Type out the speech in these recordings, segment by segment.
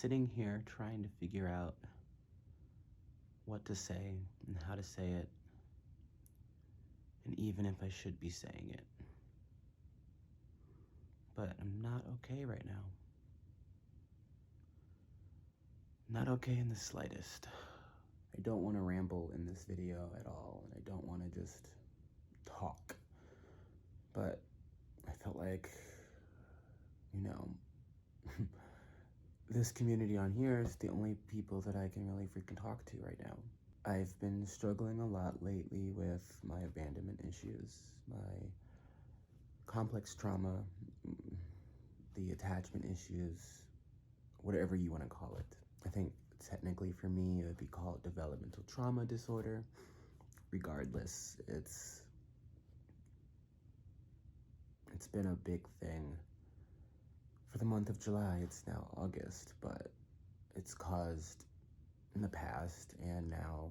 sitting here trying to figure out what to say and how to say it, and even if I should be saying it. But I'm not okay right now. Not okay in the slightest. I don't want to ramble in this video at all, and I don't want to just talk. But I felt like, this community on here is the only people that I can really freaking talk to right now. I've been struggling a lot lately with my abandonment issues, my complex trauma, the attachment issues, whatever you want to call it. I think technically for me, it would be called developmental trauma disorder. Regardless, it's been a big thing. For the month of July, it's now August, but it's caused in the past and now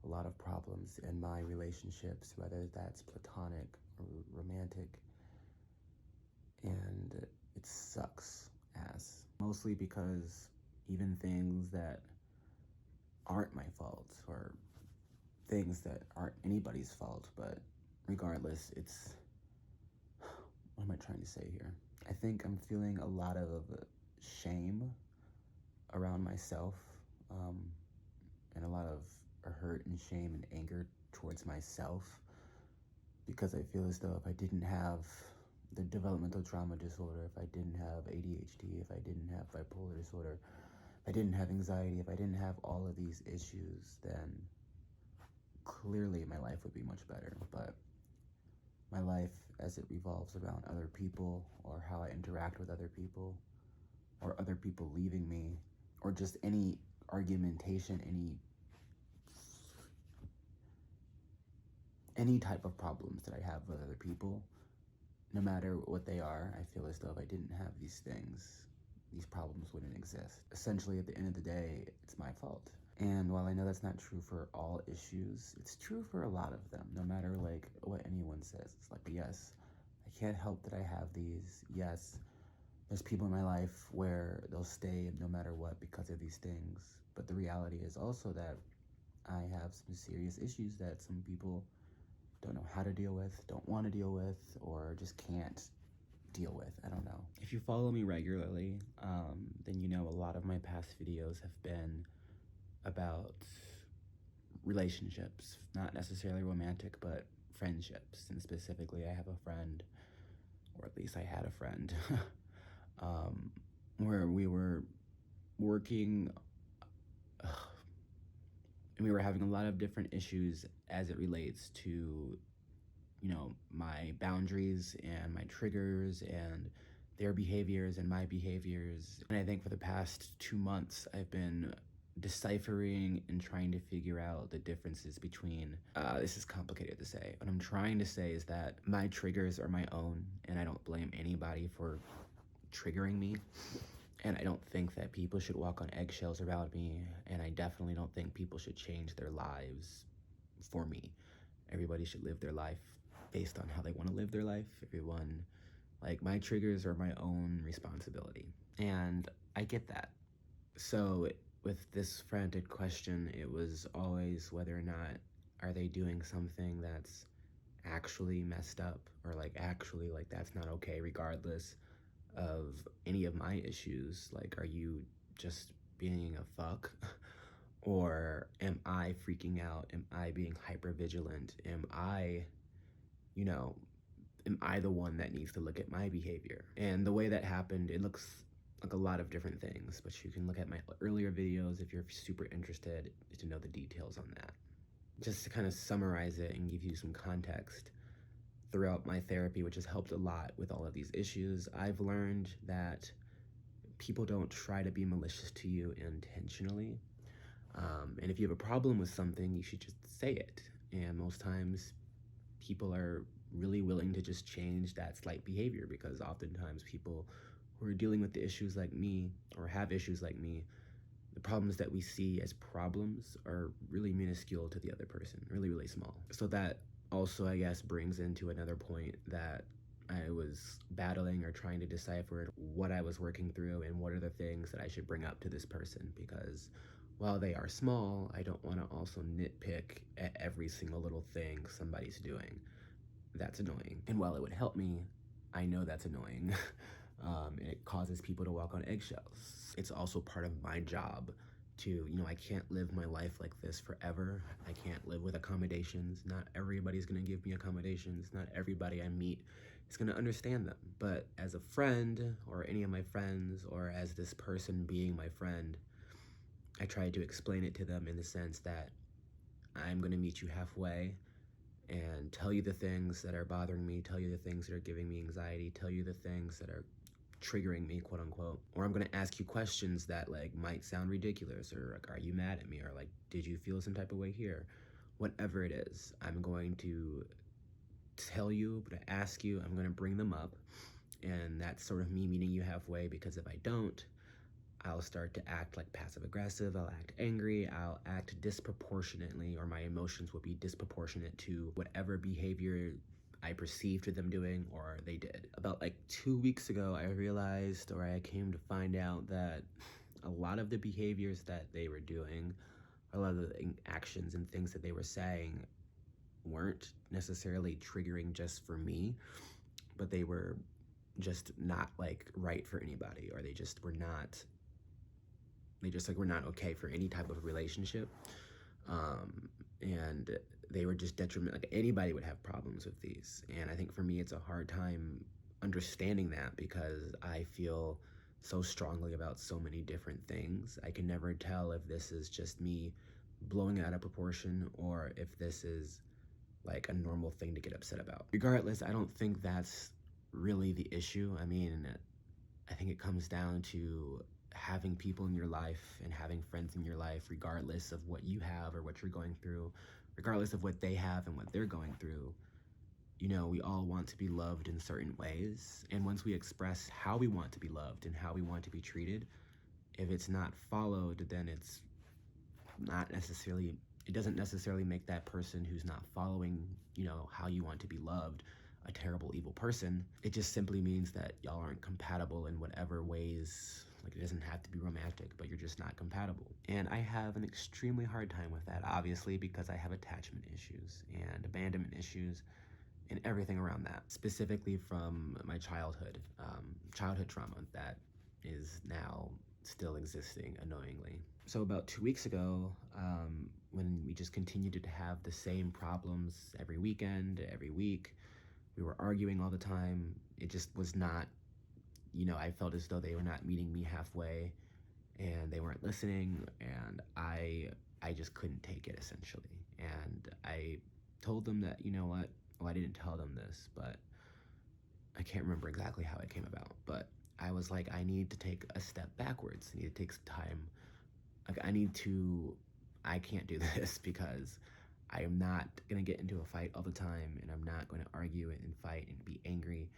a lot of problems in my relationships, whether that's platonic or romantic, and it sucks ass. Mostly because even things that aren't my fault or things that aren't anybody's fault, but regardless, what am I trying to say here? I think I'm feeling a lot of shame around myself, and a lot of hurt and shame and anger towards myself, because I feel as though if I didn't have the developmental trauma disorder, if I didn't have ADHD, if I didn't have bipolar disorder, if I didn't have anxiety, if I didn't have all of these issues, then clearly my life would be much better. But my life, as it revolves around other people, or how I interact with other people, or other people leaving me, or just any argumentation, any type of problems that I have with other people, no matter what they are, I feel as though if I didn't have these things, these problems wouldn't exist. Essentially, at the end of the day, it's my fault. And while I know that's not true for all issues, it's true for a lot of them, no matter what anyone says. It's like, yes, I can't help that I have these. Yes, there's people in my life where they'll stay no matter what because of these things. But the reality is also that I have some serious issues that some people don't know how to deal with, don't want to deal with, or just can't deal with. I don't know. If you follow me regularly, then you know a lot of my past videos have been about relationships, not necessarily romantic, but friendships. And specifically, I have a friend, or at least I had a friend, where we were working, and we were having a lot of different issues as it relates to, my boundaries and my triggers and their behaviors and my behaviors. And I think for the past 2 months, I've been deciphering and trying to figure out the differences between, this is complicated to say. What I'm trying to say is that my triggers are my own, and I don't blame anybody for triggering me. And I don't think that people should walk on eggshells around me, and I definitely don't think people should change their lives for me. Everybody should live their life based on how they want to live their life. My triggers are my own responsibility, and I get that. So with this frantic question, it was always whether or not are they doing something that's actually messed up, or actually that's not okay regardless of any of my issues. Are you just being a fuck? Or am I freaking out? Am I being hypervigilant? Am I the one that needs to look at my behavior? And the way that happened, it looks like a lot of different things, but you can look at my earlier videos if you're super interested to know the details on that. Just to kind of summarize it and give you some context, throughout my therapy, which has helped a lot with all of these issues, I've learned that people don't try to be malicious to you intentionally. And if you have a problem with something, you should just say it. And most times people are really willing to just change that slight behavior, because oftentimes people who are dealing with the issues like me, or have issues like me, the problems that we see as problems are really minuscule to the other person, really, really small. So that also, I guess, brings into another point that I was battling or trying to decipher what I was working through and what are the things that I should bring up to this person, because while they are small, I don't want to also nitpick at every single little thing somebody's doing. That's annoying. And while it would help me, I know that's annoying. And it causes people to walk on eggshells. It's also part of my job to, I can't live my life like this forever. I can't live with accommodations. Not everybody's gonna give me accommodations. Not everybody I meet is gonna understand them. But as a friend, or any of my friends, or as this person being my friend, I try to explain it to them in the sense that I'm gonna meet you halfway and tell you the things that are bothering me, tell you the things that are giving me anxiety, tell you the things that are triggering me, quote unquote. Or I'm gonna ask you questions that like might sound ridiculous, or like, are you mad at me? Or like, did you feel some type of way here? Whatever it is, I'm going to tell you, but to ask you, I'm gonna bring them up. And that's sort of me meeting you halfway, because if I don't, I'll start to act like passive aggressive, I'll act angry, I'll act disproportionately, or my emotions will be disproportionate to whatever behavior I perceived them doing or they did. About like 2 weeks ago, I realized, or I came to find out, that a lot of the behaviors that they were doing, a lot of the actions and things that they were saying weren't necessarily triggering just for me, but they were just not like right for anybody, or they just were not okay for any type of relationship. And they were just detriment. Like, anybody would have problems with these. And I think for me, it's a hard time understanding that, because I feel so strongly about so many different things. I can never tell if this is just me blowing out of proportion, or if this is like a normal thing to get upset about. Regardless, I don't think that's really the issue. I mean, I think it comes down to having people in your life and having friends in your life, regardless of what you have or what you're going through, regardless of what they have and what they're going through. We all want to be loved in certain ways. And once we express how we want to be loved and how we want to be treated, if it's not followed, then it doesn't necessarily make that person who's not following, how you want to be loved, a terrible, evil person. It just simply means that y'all aren't compatible in whatever ways. Like, it doesn't have to be romantic, but you're just not compatible. And I have an extremely hard time with that, obviously, because I have attachment issues and abandonment issues and everything around that, specifically from my childhood trauma that is now still existing, annoyingly. So about 2 weeks ago, when we just continued to have the same problems every weekend, every week, we were arguing all the time. It just was not, I felt as though they were not meeting me halfway, and they weren't listening, and I just couldn't take it, essentially. And I told them that, well, I didn't tell them this, but I can't remember exactly how it came about, but I was like, I need to take a step backwards. I need to take some time. Like, I can't do this, because I am not gonna get into a fight all the time, and I'm not gonna argue and fight and be angry.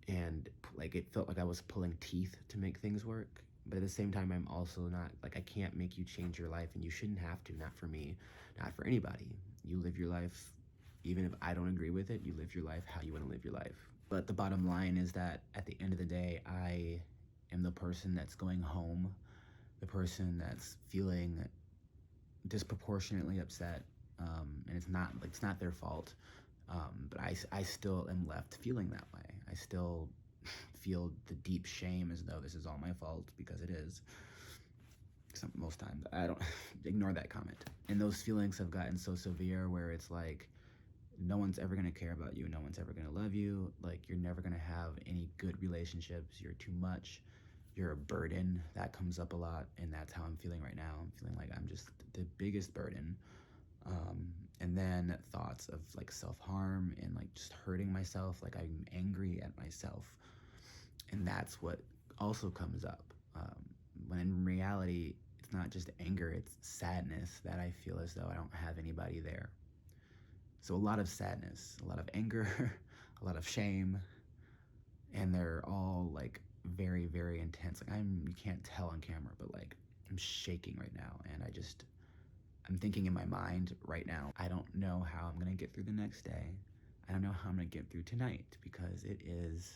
And like, it felt like I was pulling teeth to make things work. But at the same time, I'm also not, like, I can't make you change your life, and you shouldn't have to, not for me, not for anybody. You live your life, even if I don't agree with it, you live your life how you wanna live your life. But the bottom line is that at the end of the day, I am the person that's going home, the person that's feeling disproportionately upset, and it's not their fault, but I still am left feeling that way. I still feel the deep shame, as though this is all my fault, because it is. Most times I don't ignore that comment, and those feelings have gotten so severe where it's like, no one's ever gonna care about you, no one's ever gonna love you, like, you're never gonna have any good relationships, you're too much, you're a burden. That comes up a lot, and that's how I'm feeling right now. I'm feeling like I'm just the biggest burden. And then thoughts of like self-harm and like just hurting myself, like I'm angry at myself. And that's what also comes up. When in reality, it's not just anger, it's sadness that I feel as though I don't have anybody there. So a lot of sadness, a lot of anger, a lot of shame, and they're all like very, very intense. Like, you can't tell on camera, but like, I'm shaking right now, and I'm thinking in my mind right now, I don't know how I'm gonna get through the next day. I don't know how I'm gonna get through tonight because it is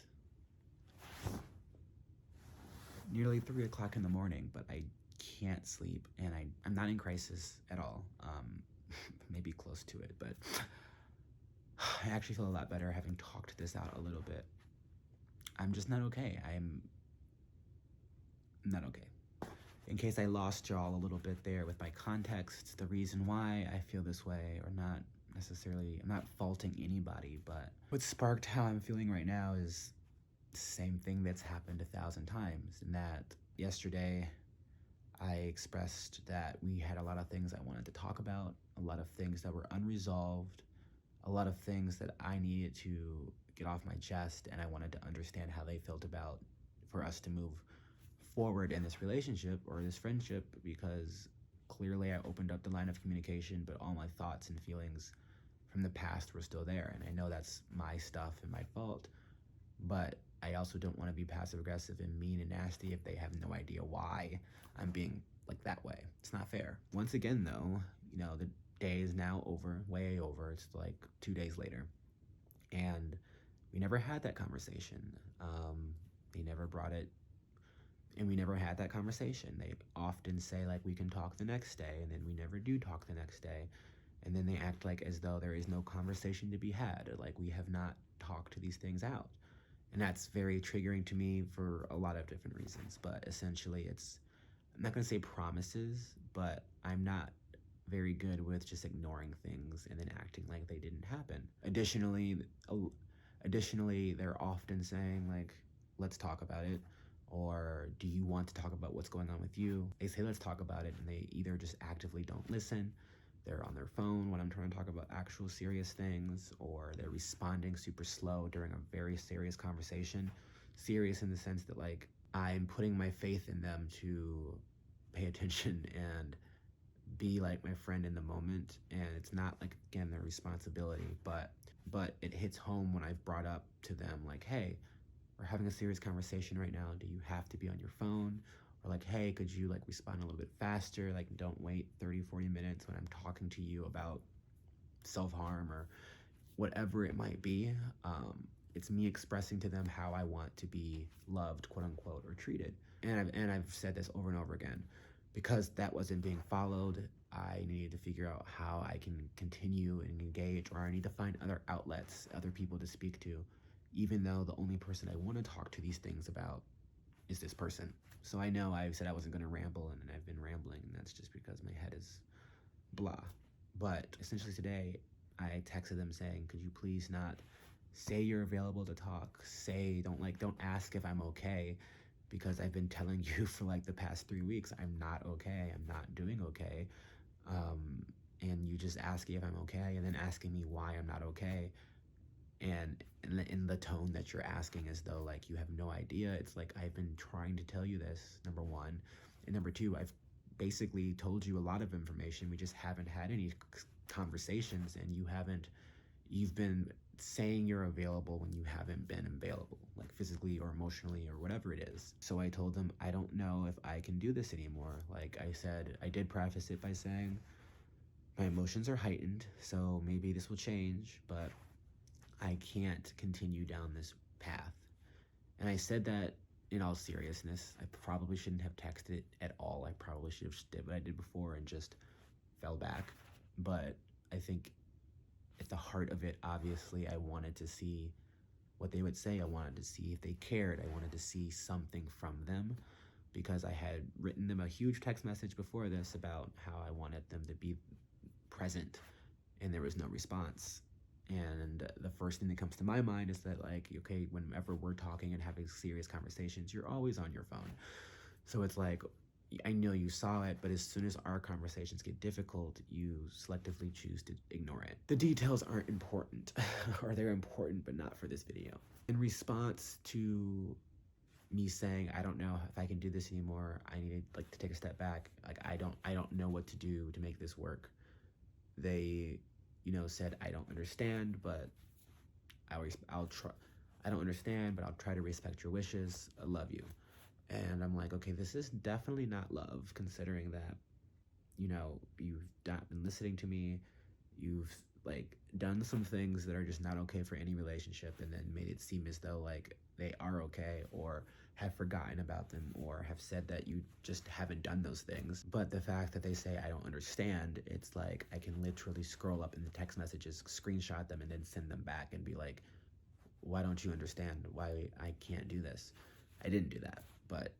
nearly 3 o'clock in the morning, but I can't sleep, and I'm not in crisis at all. Maybe close to it, but I actually feel a lot better having talked this out a little bit. I'm just not okay. I'm not okay. In case I lost y'all a little bit there with my context, the reason why I feel this way, or not necessarily, I'm not faulting anybody, but what sparked how I'm feeling right now is the same thing that's happened 1,000 times. And that yesterday I expressed that we had a lot of things I wanted to talk about, a lot of things that were unresolved, a lot of things that I needed to get off my chest, and I wanted to understand how they felt about for us to move forward in this relationship or this friendship, because clearly I opened up the line of communication, but all my thoughts and feelings from the past were still there. And I know that's my stuff and my fault, but I also don't want to be passive aggressive and mean and nasty if they have no idea why I'm being like that way. It's not fair. Once again, though, the day is now over, way over. It's like 2 days later, and we never had that conversation. They never brought it, and we never had that conversation. They often say, like, we can talk the next day, and then we never do talk the next day. And then they act like as though there is no conversation to be had, like we have not talked these things out. And that's very triggering to me for a lot of different reasons. But essentially, I'm not going to say promises, but I'm not very good with just ignoring things and then acting like they didn't happen. Additionally, they're often saying, like, let's talk about it, or do you want to talk about what's going on with you? They say, let's talk about it, and they either just actively don't listen, they're on their phone when I'm trying to talk about actual serious things, or they're responding super slow during a very serious conversation. Serious in the sense that, like, I'm putting my faith in them to pay attention and be like my friend in the moment, and it's not, like, again, their responsibility, but it hits home when I've brought up to them, like, hey, we're having a serious conversation right now. Do you have to be on your phone? Or like, hey, could you, like, respond a little bit faster? Like, don't wait 30-40 minutes when I'm talking to you about self-harm or whatever it might be. It's me expressing to them how I want to be loved, quote unquote, or treated. And I've said this over and over again. Because that wasn't being followed, I needed to figure out how I can continue and engage, or I need to find other outlets, other people to speak to, even though the only person I want to talk to these things about is this person. So I know I said I wasn't going to ramble, and I've been rambling, and that's just because my head is blah. But essentially today, I texted them saying, could you please not say you're available to talk? Don't ask if I'm okay, because I've been telling you for like the past 3 weeks, I'm not okay, I'm not doing okay. And you just asking if I'm okay, and then asking me why I'm not okay. And in the tone that you're asking as though, like, you have no idea. It's like, I've been trying to tell you this, number one. And number two, I've basically told you a lot of information. We just haven't had any conversations, and you've been saying you're available when you haven't been available, like physically or emotionally or whatever it is. So I told them, I don't know if I can do this anymore. Like I said, I did preface it by saying my emotions are heightened, so maybe this will change, but I can't continue down this path. And I said that in all seriousness. I probably shouldn't have texted it at all. I probably should have just did what I did before and just fell back. But I think at the heart of it, obviously, I wanted to see what they would say. I wanted to see if they cared. I wanted to see something from them, because I had written them a huge text message before this about how I wanted them to be present, and there was no response. And the first thing that comes to my mind is that, like, okay, whenever we're talking and having serious conversations, you're always on your phone. So it's like, I know you saw it, but as soon as our conversations get difficult, you selectively choose to ignore it. The details aren't important, or they're important, but not for this video. In response to me saying, I don't know if I can do this anymore, I need to take a step back. Like, I don't know what to do to make this work. They, said, I don't understand, but I'll try. I don't understand, but I'll try to respect your wishes. I love you. And I'm like, okay, this is definitely not love, considering that, you've not been listening to me. You've like done some things that are just not okay for any relationship and then made it seem as though like they are okay, or have forgotten about them, or have said that you just haven't done those things. But the fact that they say I don't understand, it's like I can literally scroll up in the text messages, screenshot them, and then send them back and be like, why don't you understand why I can't do this? I didn't do that, but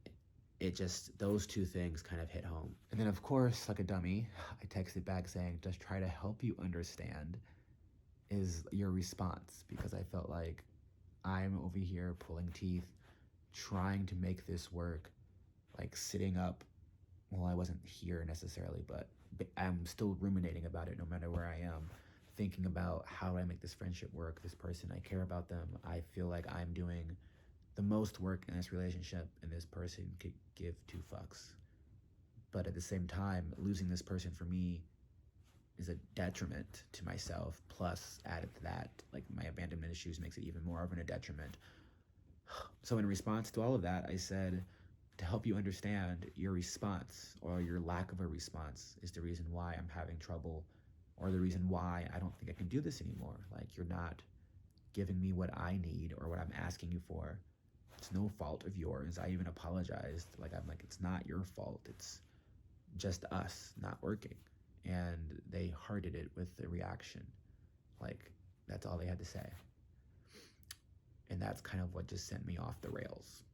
it just, those two things kind of hit home. And then of course, like a dummy, I texted back saying, just try to help you understand is your response, because I felt like I'm over here pulling teeth, trying to make this work, like sitting up. Well, I wasn't here necessarily, but I'm still ruminating about it no matter where I am, thinking about how do I make this friendship work, this person, I care about them, I feel like I'm doing the most work in this relationship, and this person could give two fucks. But at the same time, losing this person for me is a detriment to myself. Plus, added to that, like my abandonment issues makes it even more of a detriment. So in response to all of that, I said, to help you understand, your response or your lack of a response is the reason why I'm having trouble, or the reason why I don't think I can do this anymore. Like, you're not giving me what I need or what I'm asking you for. It's no fault of yours. I even apologized. Like, I'm like, it's not your fault. It's just us not working. And they hearted it with the reaction. Like, that's all they had to say. And that's kind of what just sent me off the rails.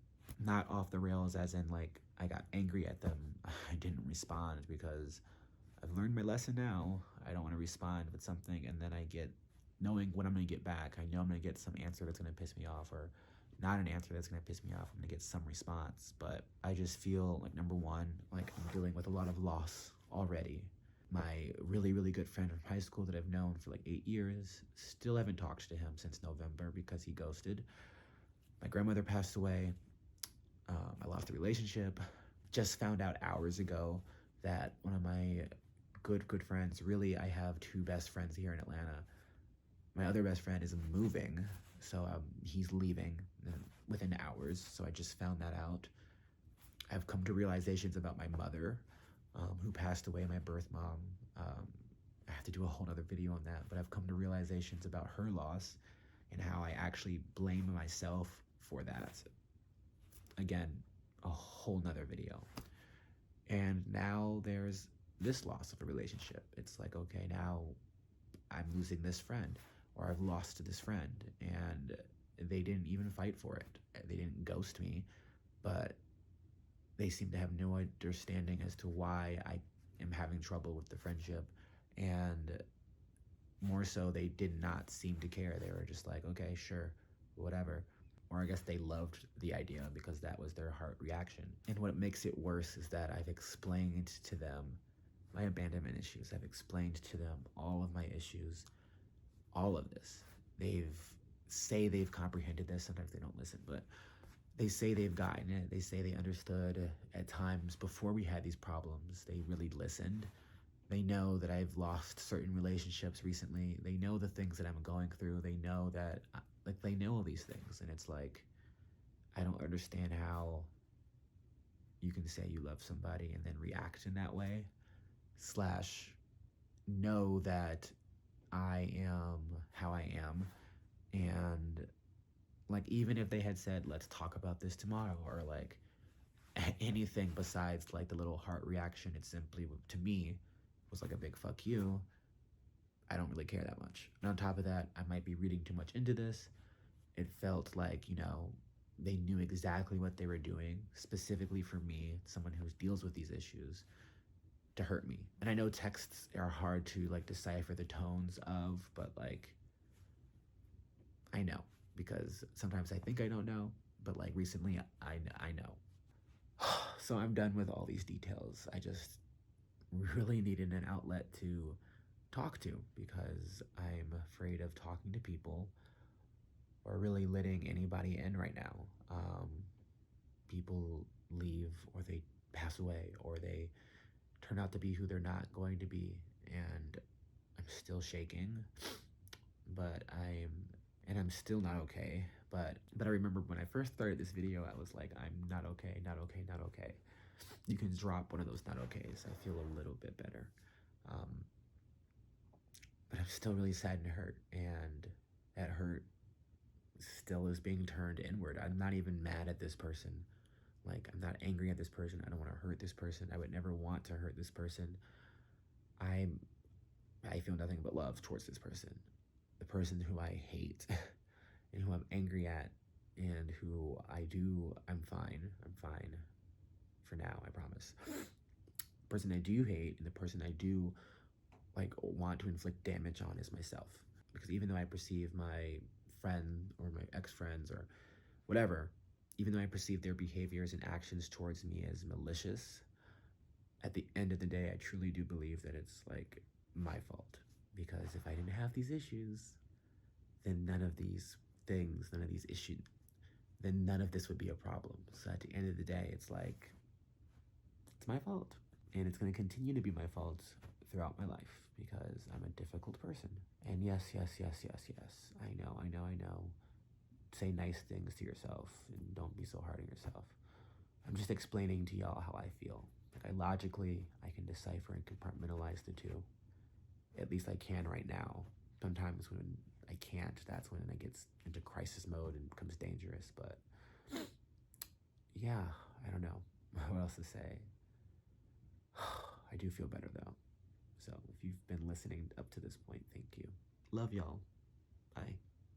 Not off the rails as in like I got angry at them. I didn't respond because I've learned my lesson now. I don't want to respond with something and then I get, knowing what I'm going to get back, I know I'm going to get some answer that's going to piss me off, or not an answer that's going to piss me off. I'm going to get some response. But I just feel like, number one, like I'm dealing with a lot of loss already. My really, really good friend from high school that I've known for like 8 years, still haven't talked to him since November because he ghosted. My grandmother passed away. I lost a relationship. Just found out hours ago that one of my good friends, really I have two best friends here in Atlanta. My other best friend is moving, so he's leaving within hours, so I just found that out. I've come to realizations about my mother, who passed away, my birth mom. I have to do a whole other video on that, but I've come to realizations about her loss and how I actually blame myself for that. Again, a whole nother video. And now there's this loss of a relationship. It's like, okay, now I'm losing this friend, or I've lost this friend, and they didn't even fight for it. They didn't ghost me, but they seem to have no understanding as to why I am having trouble with the friendship. And more so, they did not seem to care. They were just like, okay, sure, whatever. Or I guess they loved the idea because that was their heart reaction. And what makes it worse is that I've explained to them my abandonment issues. I've explained to them all of my issues, all of this. They've comprehended this. Sometimes they don't listen, but they say they've gotten it. They say they understood at times before we had these problems. They really listened. They know that I've lost certain relationships recently. They know the things that I'm going through. They know that, like, they know all these things. And it's like, I don't understand how you can say you love somebody and then react in that way, slash know that I am how I am. And like, even if they had said, let's talk about this tomorrow, or like anything besides like the little heart reaction, it simply, to me, was like a big fuck you. I don't really care that much. And on top of that, I might be reading too much into this. It felt like, they knew exactly what they were doing, specifically for me, someone who deals with these issues, to hurt me. And I know texts are hard to like decipher the tones of, but like, I know, because sometimes I think I don't know, but like recently I know. So I'm done with all these details. I just really needed an outlet to talk to, because I'm afraid of talking to people or really letting anybody in right now. People leave, or they pass away, or they turn out to be who they're not going to be, and I'm still shaking, but I'm still not okay. But I remember when I first started this video, I was like, I'm not okay, not okay, not okay. You can drop one of those not okays. I feel a little bit better. But I'm still really sad and hurt, and that hurt still is being turned inward. I'm not even mad at this person. Like, I'm not angry at this person. I don't want to hurt this person. I would never want to hurt this person. I I feel nothing but love towards this person. The person who I hate and who I'm angry at and who I'm fine. I'm fine for now, I promise. The person I do hate and the person I do like want to inflict damage on is myself. Because even though I perceive my friend or my ex-friends or whatever, even though I perceive their behaviors and actions towards me as malicious, at the end of the day, I truly do believe that it's like my fault. Because if I didn't have these issues, then none of these things, none of these issues, then none of this would be a problem. So at the end of the day, it's like, it's my fault. And it's going to continue to be my fault throughout my life because I'm a difficult person. And yes, I know. Say nice things to yourself and don't be so hard on yourself. I'm just explaining to y'all how I feel. Like, I can decipher and compartmentalize the two. At least I can right now. Sometimes when I can't, that's when it gets into crisis mode and becomes dangerous. But yeah, I don't know what else to say. I do feel better though. So if you've been listening up to this point, thank you. Love y'all. Bye.